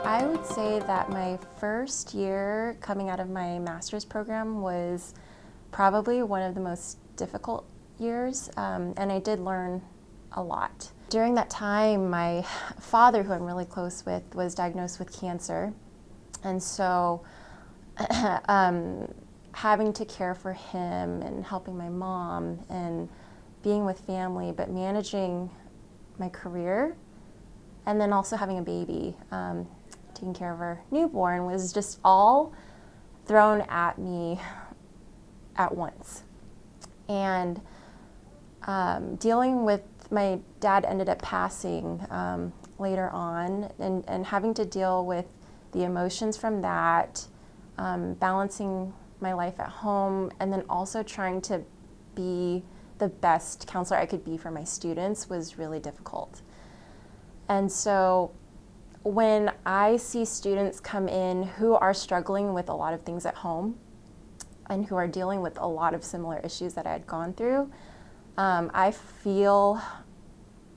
I would say that my first year coming out of my master's program was probably one of the most difficult years, and I did learn a lot. During that time, my father, who I'm really close with, was diagnosed with cancer, and so having to care for him and helping my mom and being with family, but managing my career and then also having a baby, taking care of our newborn was just all thrown at me at once. And dealing with, my dad ended up passing later on, and having to deal with the emotions from that, balancing my life at home, and then also trying to be the best counselor I could be for my students was really difficult. And so when I see students come in who are struggling with a lot of things at home and who are dealing with a lot of similar issues that I had gone through, I feel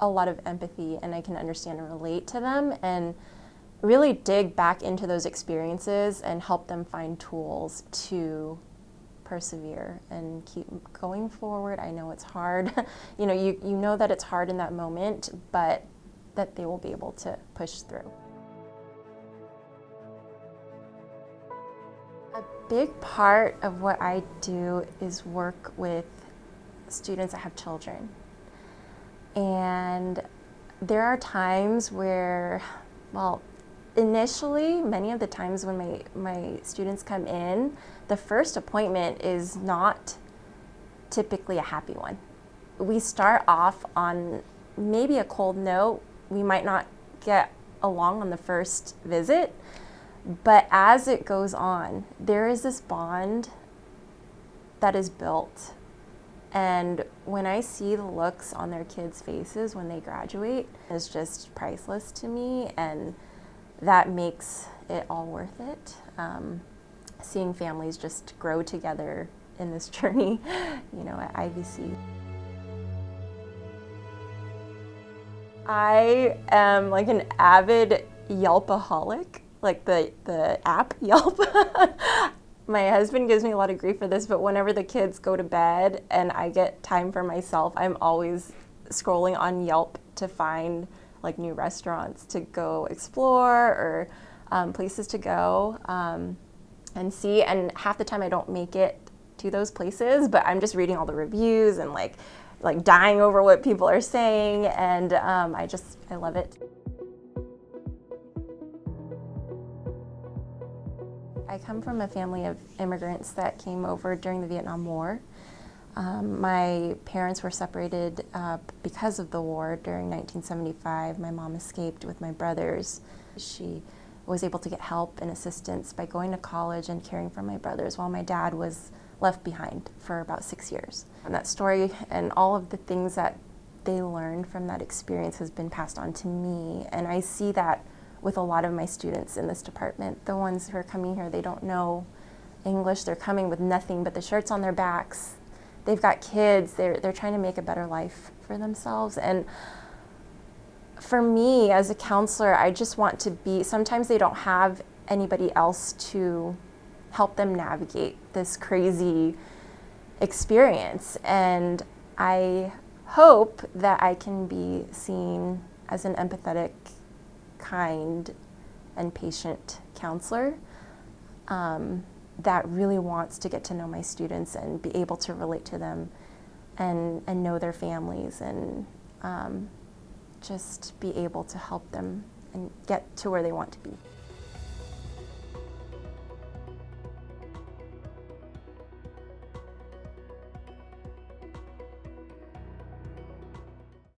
a lot of empathy, and I can understand and relate to them and really dig back into those experiences and help them find tools to persevere and keep going forward. I know it's hard. You know that it's hard in that moment, but that they will be able to push through. A big part of what I do is work with students that have children. And there are times where, well, initially, many of the times when my students come in, the first appointment is not typically a happy one. We start off on maybe a cold note. We might not get along on the first visit, but as it goes on, there is this bond that is built. And when I see the looks on their kids' faces when they graduate, it's just priceless to me, and that makes it all worth it. Seeing families just grow together in this journey, at IVC. I am like an avid Yelpaholic, like the app Yelp. My husband gives me a lot of grief for this, but whenever the kids go to bed and I get time for myself, I'm always scrolling on Yelp to find like new restaurants to go explore or places to go and see. And half the time I don't make it to those places, but I'm just reading all the reviews and like dying over what people are saying, and I love it. I come from a family of immigrants that came over during the Vietnam War. My parents were separated because of the war during 1975. My mom escaped with my brothers. She was able to get help and assistance by going to college and caring for my brothers while my dad was left behind for about 6 years. And that story and all of the things that they learned from that experience has been passed on to me. And I see that with a lot of my students in this department. The ones who are coming here, they don't know English. They're coming with nothing but the shirts on their backs. They've got kids. They're trying to make a better life for themselves. And for me as a counselor, I just want to be, sometimes they don't have anybody else to help them navigate this crazy experience. And I hope that I can be seen as an empathetic, kind, and patient counselor that really wants to get to know my students and be able to relate to them and know their families and just be able to help them and get to where they want to be.